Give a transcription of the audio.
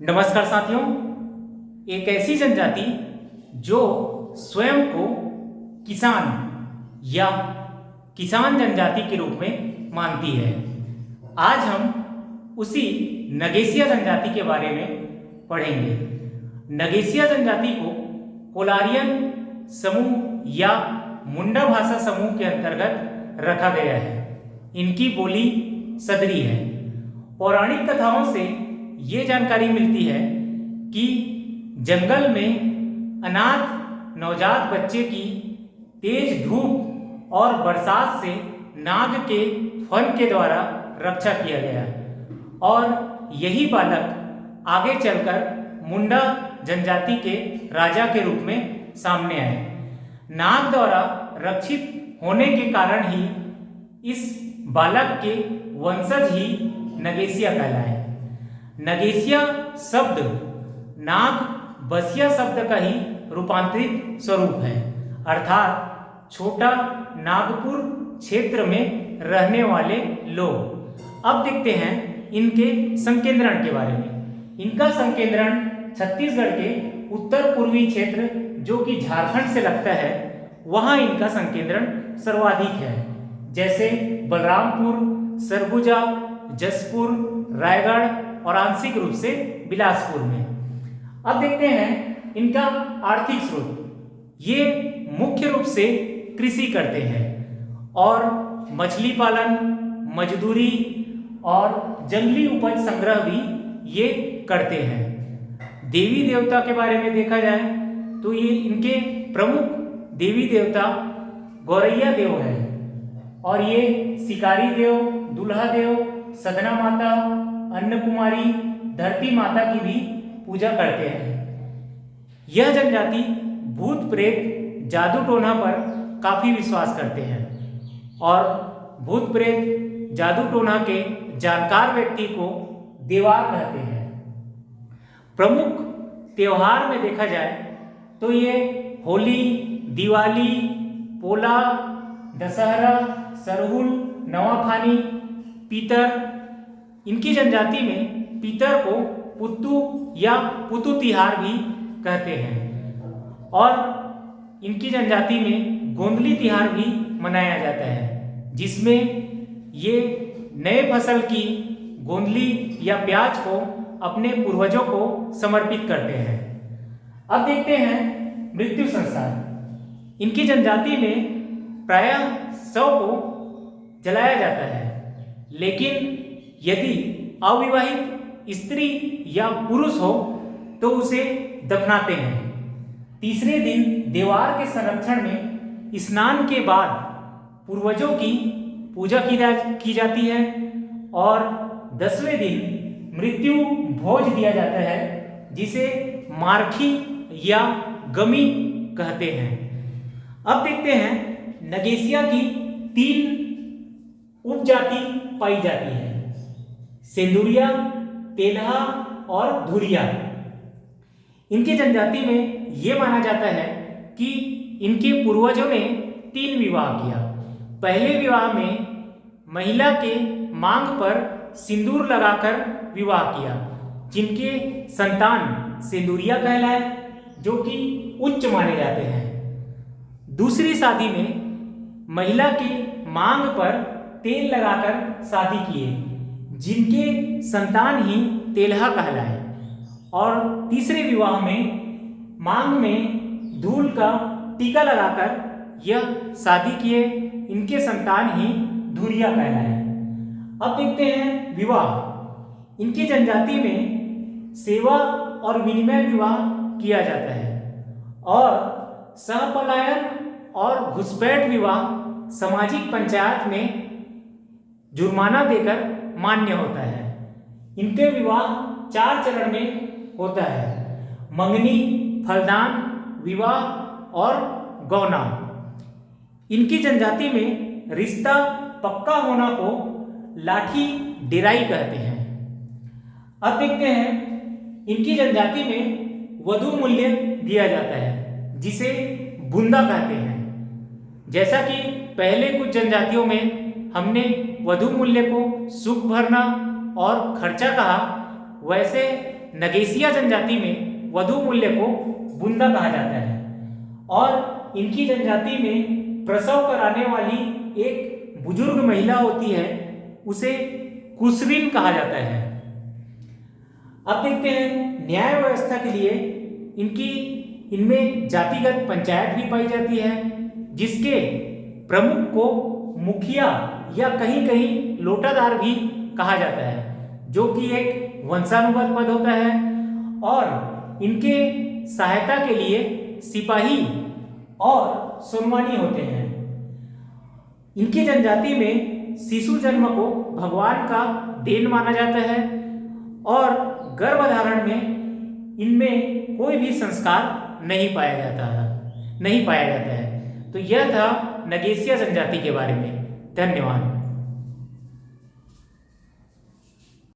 नमस्कार साथियों। एक ऐसी जनजाति जो स्वयं को किसान या किसान जनजाति के रूप में मानती है, आज हम उसी नगेसिया जनजाति के बारे में पढ़ेंगे। नगेसिया जनजाति को कोलारियन समूह या मुंडा भाषा समूह के अंतर्गत रखा गया है। इनकी बोली सदरी है। पौराणिक कथाओं से ये जानकारी मिलती है कि जंगल में अनाथ नवजात बच्चे की तेज धूप और बरसात से नाग के फन के द्वारा रक्षा किया गया और यही बालक आगे चलकर मुंडा जनजाति के राजा के रूप में सामने आए। नाग द्वारा रक्षित होने के कारण ही इस बालक के वंशज ही नगेसिया कहलाए। नगेसिया शब्द नाग बसिया शब्द का ही रूपांतरित स्वरूप है, अर्थात छोटा नागपुर क्षेत्र में रहने वाले लोग। अब देखते हैं इनके संकेंद्रण के बारे में। इनका संकेंद्रण छत्तीसगढ़ के उत्तर पूर्वी क्षेत्र जो कि झारखंड से लगता है, वहां इनका संकेंद्रण सर्वाधिक है, जैसे बलरामपुर, सरगुजा, जसपुर, रायगढ़ और आंशिक रूप से बिलासपुर में। अब देखते हैं इनका आर्थिक स्रोत। ये मुख्य रूप से कृषि करते हैं और मछली पालन, मजदूरी और जंगली उपज संग्रह भी ये करते हैं। देवी देवता के बारे में देखा जाए तो ये इनके प्रमुख देवी देवता गौरैया देव है और ये शिकारी देव, दुल्हा देव, सदना माता, अन्नकुमारी, धरती माता की भी पूजा करते हैं। यह जनजाति भूत प्रेत जादू टोना पर काफी विश्वास करते हैं और भूत प्रेत जादू टोना के जानकार व्यक्ति को देवार कहते हैं। प्रमुख त्योहार में देखा जाए तो ये होली, दिवाली, पोला, दशहरा, सरहुल, नवाखानी, पीतर। इनकी जनजाति में पीतर को पुत्तू या पुतु तिहार भी कहते हैं और इनकी जनजाति में गोंदली तिहार भी मनाया जाता है, जिसमें ये नए फसल की गोंदली या प्याज को अपने पूर्वजों को समर्पित करते हैं। अब देखते हैं मृत्यु संस्कार। इनकी जनजाति में प्रायः शव को जलाया जाता है, लेकिन यदि अविवाहित स्त्री या पुरुष हो तो उसे दफनाते हैं। तीसरे दिन देवार के संरक्षण में स्नान के बाद पूर्वजों की पूजा की जाती है और 10वें दिन मृत्यु भोज दिया जाता है, जिसे मारखी या गमी कहते हैं। अब देखते हैं नगेसिया की 3 उपजाति पाई जाती है: सेंदुरिया, तेलहा और धुरिया। इनकी जनजाति में यह माना जाता है कि इनके पूर्वजों ने 3 विवाह किया। पहले विवाह में महिला के मांग पर सिंदूर लगाकर विवाह किया, जिनके संतान सेंदुरिया कहलाए, जो कि उच्च माने जाते हैं। दूसरी शादी में महिला के मांग पर तेल लगाकर शादी किए, जिनके संतान ही तेलहा कहलाए। और तीसरे विवाह में मांग में धूल का टीका लगाकर यह शादी किए, इनके संतान ही धुरिया कहलाए। अब देखते हैं विवाह। इनकी जनजाति में सेवा और विनिमय विवाह किया जाता है और सहपलायन और घुसपैठ विवाह सामाजिक पंचायत में जुर्माना देकर मान्य होता है। इनके विवाह 4 चरण में होता है: मंगनी, फलदान, विवाह और गौना। इनकी जनजाति में रिश्ता पक्का होना को लाठी डेराई कहते हैं। अब देखते हैं इनकी जनजाति में वधू मूल्य दिया जाता है, जिसे बुंदा कहते हैं। जैसा कि पहले कुछ जनजातियों में हमने वधू मूल्य को सुख भरना और खर्चा कहा, वैसे नगेशिया जनजाति में वधु मूल्य को बुंदा कहा जाता है और इनकी जनजाति में प्रसव कराने वाली एक बुजुर्ग महिला होती है, उसे कुसरिन कहा जाता है। अब देखते हैं न्याय व्यवस्था के लिए इनमें जातिगत पंचायत भी पाई जाती है, जिसके प्रमुख को मुखिया या कहीं कहीं लोटादार भी कहा जाता है, जो कि एक वंशानुगत पद होता है। और इनके सहायता के लिए सिपाही और सुनवानी होते हैं। इनकी जनजाति में शिशु जन्म को भगवान का देन माना जाता है और गर्भधारण में इनमें कोई भी संस्कार नहीं पाया जाता है। तो यह था नगेशिया जनजाति के बारे में। धन्यवाद।